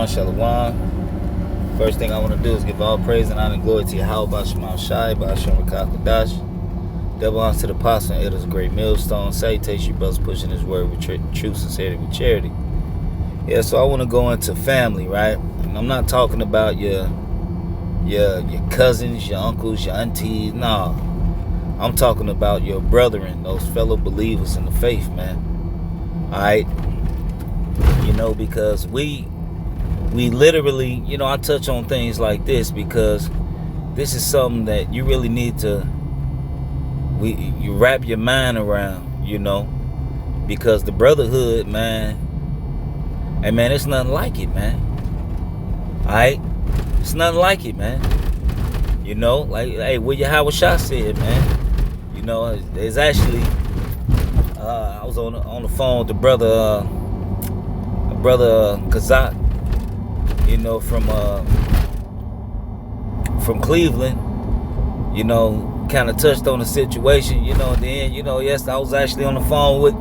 Shalom. First thing I want to do is give all praise and honor and glory to Yahweh Shema Shai, Ba'ashem Rakakadash. Double honors to the apostle and elders, great millstone. Salutation, you brothers pushing his word with truth, sincerity, with charity. Yeah, so I want to go into family, right? And I'm not talking about your cousins, your uncles, your aunties. No, I'm talking about your brethren, those fellow believers in the faith, man. All right, because we literally, I touch on things like this because this is something that you really need to you wrap your mind around, because the brotherhood, man, hey man, it's nothing like it, man. All right, it's nothing like it, man. Like, hey, what Yahweh Shah said, man. There's actually I was on the phone with the brother Kazak, from Cleveland, kind of touched on the situation, and then, yes, I was actually on the phone with,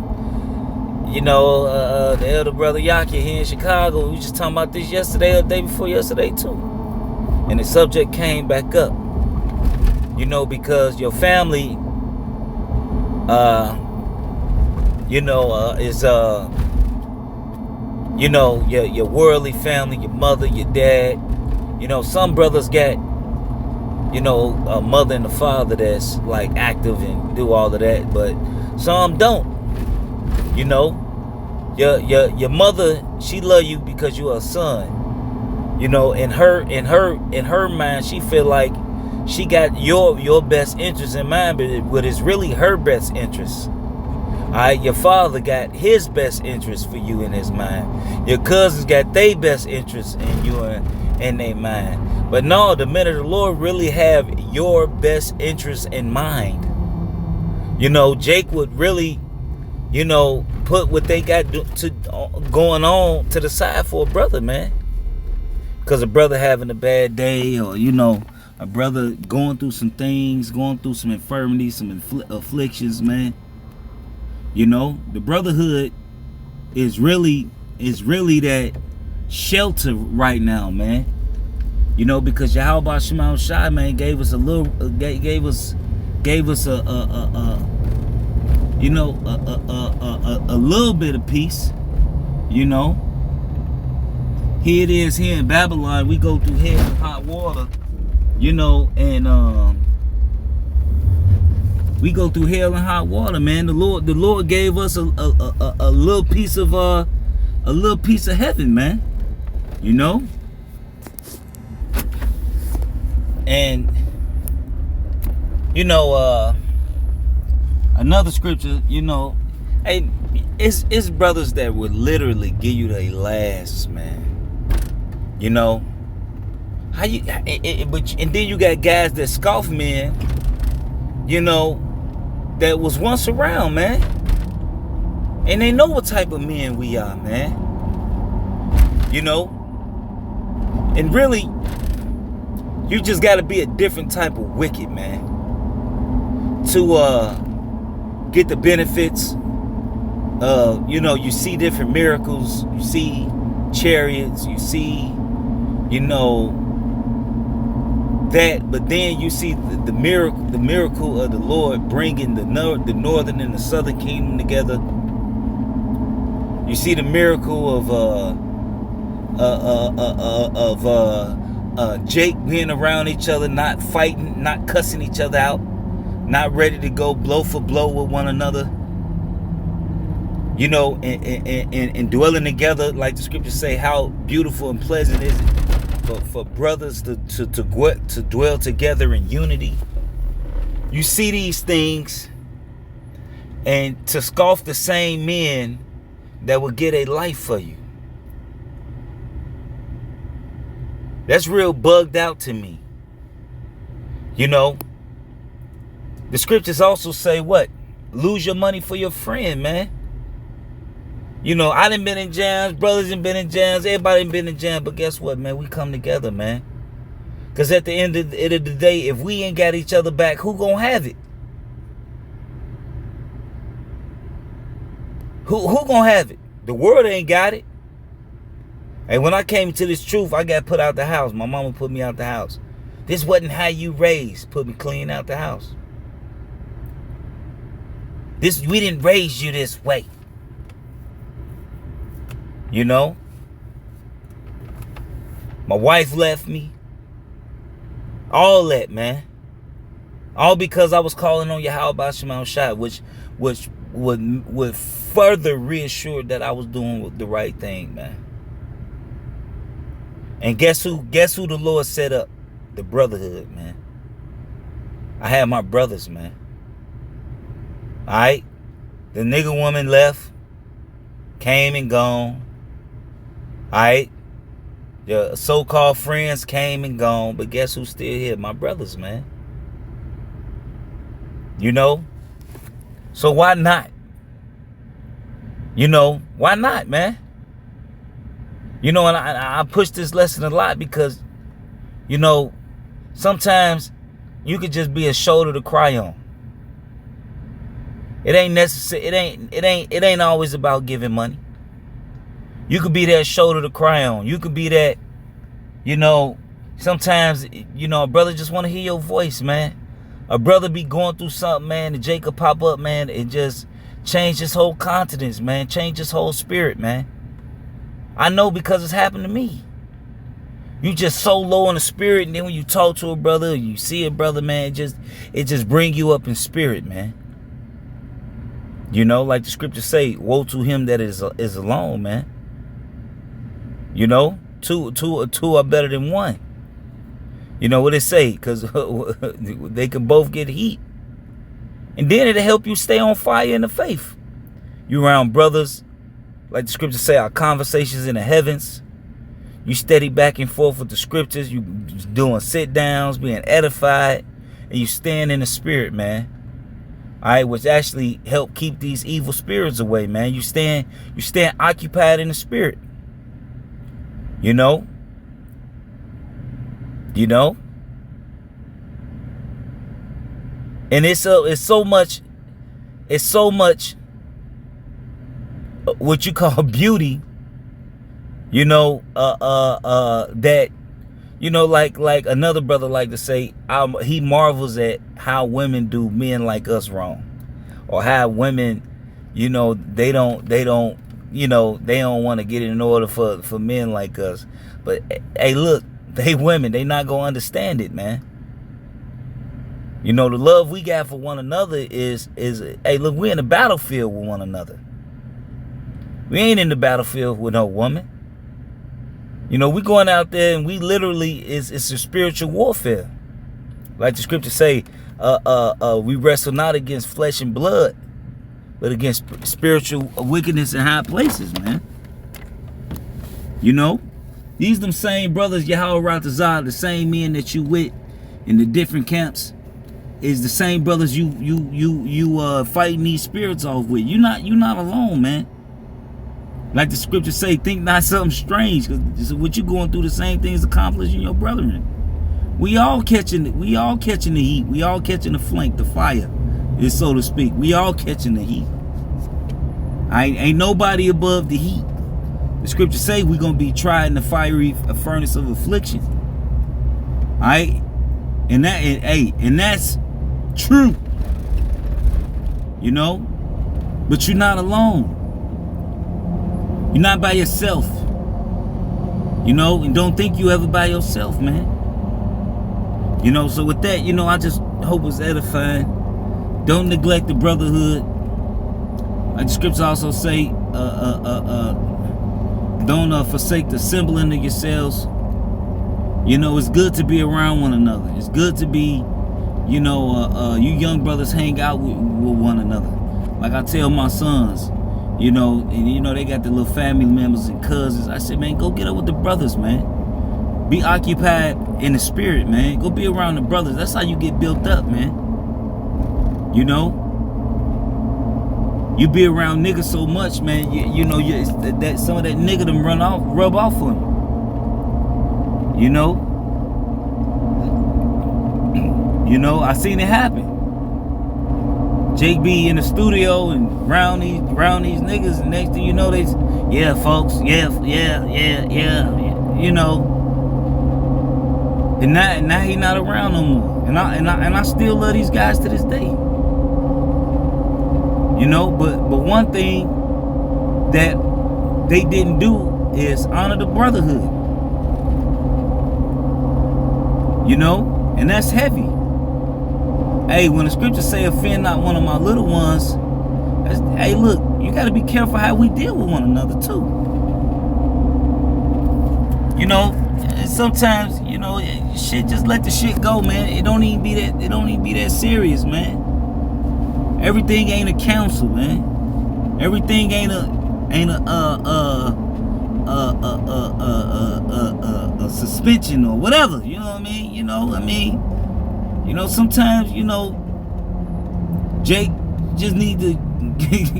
the elder brother Yaki here in Chicago. We were just talking about this yesterday or the day before yesterday too. And the subject came back up, because your family, is your worldly family, your mother, your dad. Some brothers got, a mother and a father that's like active and do all of that, but some don't. Your mother, she love you because you're a son. In her mind, she feel like she got your best interest in mind, but it's really her best interest. Alright, your father got his best interest for you in his mind. Your cousins got their best interest in you in their mind. But no, the men of the Lord really have your best interest in mind. Jake would really, put what they got going on to the side for a brother, man. Because a brother having a bad day, or, a brother going through some things, going through some infirmities, some afflictions, man. The brotherhood is really that shelter right now, man. Because Yahweh Shema Shai, man, gave us a little, gave us a little bit of peace. Here it is here in Babylon. We go through hell and hot water, and we go through hell and hot water, man. The Lord gave us a little piece of heaven, man. And another scripture, hey, it's brothers that would literally give you their last, man. How you? And then you got guys that scoff men, that was once around, man. And they know what type of men we are, man. And really, you just got to be a different type of wicked, man, to get the benefits of, you see different miracles, you see chariots, you see, that, but then you see the miracle of the Lord bringing the northern and the southern kingdom together. You see the miracle of Jake being around each other, not fighting, not cussing each other out, not ready to go blow for blow with one another. And dwelling together, like the scriptures say, how beautiful and pleasant is it for brothers to dwell together in unity. You see these things, and to scoff the same men that will get a life for you. That's real bugged out to me. The scriptures also say what? Lose your money for your friend, man. I done been in jams, brothers done been in jams, everybody done been in jams, but guess what, man? We come together, man. Because at the end of the day, if we ain't got each other back, who gonna have it? Who gonna have it? The world ain't got it. And when I came to this truth, I got put out the house. My mama put me out the house. This wasn't how you raised. Put me clean out the house. We didn't raise you this way. You know? My wife left me. All that, man. All because I was calling on Yahweh Shema Shai, which would further reassure that I was doing the right thing, man. And guess who the Lord set up? The brotherhood, man. I had my brothers, man. Alright? The nigga woman left. Came and gone. Alright? The so-called friends came and gone. But guess who's still here? My brothers, man. You know? So why not? You know, why not, man? You know, and I push this lesson a lot because, you know, sometimes you could just be a shoulder to cry on. It ain't necessary. It ain't always about giving money. You could be that shoulder to cry on. You could be that, you know, sometimes, you know, a brother just want to hear your voice, man. A brother be going through something, man, and Jacob pop up, man, and just change his whole countenance, man. Change his whole spirit, man. I know because it's happened to me. You just so low in the spirit, and then when you talk to a brother, you see a brother, man, it just bring you up in spirit, man. You know, like the scriptures say, woe to him that is alone, man. You know, two are better than one. You know what it say? Because they can both get heat. And then it'll help you stay on fire in the faith. You around brothers, like the scriptures say, our conversations in the heavens. You steady back and forth with the scriptures. You doing sit downs, being edified. And you stand in the spirit, man. All right, which actually help keep these evil spirits away, man. You stand occupied in the spirit. You know? You know? And it's so much what you call beauty, you know, that, you know, like another brother like to say, he marvels at how women do men like us wrong, or how women, you know, they don't you know, they don't want to get in order for men like us. But hey, look, they women, they not gonna understand it, man. You know, the love we got for one another is hey, look, we're in the battlefield with one another. We ain't in the battlefield with no woman. You know, we going out there and we literally, it's a spiritual warfare. Like the scriptures say, we wrestle not against flesh and blood, but against spiritual wickedness in high places, man. You know, these them same brothers, Yahweh Ratazah, the same men that you with in the different camps, is the same brothers you fighting these spirits off with. You're not alone, man. Like the scriptures say, think not something strange, because what you going through, the same things accomplishing your brethren. We all catching the heat. We all catching the flank, the fire, is so to speak. We all catching the heat. Ain't nobody above the heat. The scriptures say we're gonna be tried in the fiery furnace of affliction. Alright? And that's true. You know? But you're not alone. You're not by yourself. You know, and don't think you ever by yourself, man. You know, so with that, you know, I just hope it's edifying. Don't neglect the brotherhood. Like the scriptures also say, don't forsake the assembling of yourselves. You know, it's good to be around one another. It's good to be, you know, you young brothers hang out with one another. Like I tell my sons, you know, and you know, they got the little family members and cousins. I said, man, go get up with the brothers, man. Be occupied in the spirit, man. Go be around the brothers. That's how you get built up, man. You know? You be around niggas so much, man, you know, that some of that nigga them rub off on you. You know? You know, I seen it happen. Jake be in the studio and round these niggas, and next thing you know, yeah, folks, yeah, you know. And now he not around no more. And I still love these guys to this day. You know, but one thing that they didn't do is honor the brotherhood. You know, and that's heavy. Hey, when the scriptures say offend not one of my little ones, hey, look, you got to be careful how we deal with one another too. You know, sometimes, you know, shit, just let the shit go, man. It don't even be that serious, man. Everything ain't a council, man. Everything ain't a suspension or whatever. You know what I mean? You know, sometimes, you know, Jake just need to,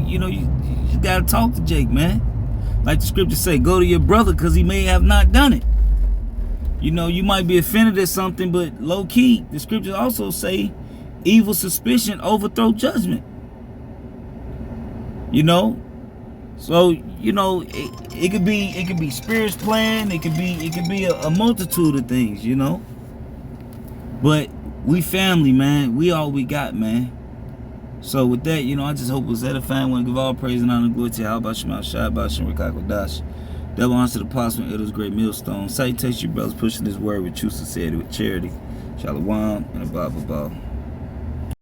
you know, you just gotta talk to Jake, man. Like the scriptures say, go to your brother because he may have not done it. You know, you might be offended at something, but low key, the scriptures also say, evil suspicion overthrow judgment. You know, so you know it could be spirits playing. It could be a multitude of things. You know, but we family, man. We all we got, man. So with that, you know, I just hope it was edifying. I want to give all praise and honor and glory to you. How about Shema Shai, about Shem Rikakodash. Double honor to the apostle and elders, great millstone. Salutations, you brothers, pushing this word with true sincerity, with charity. Shalom and above.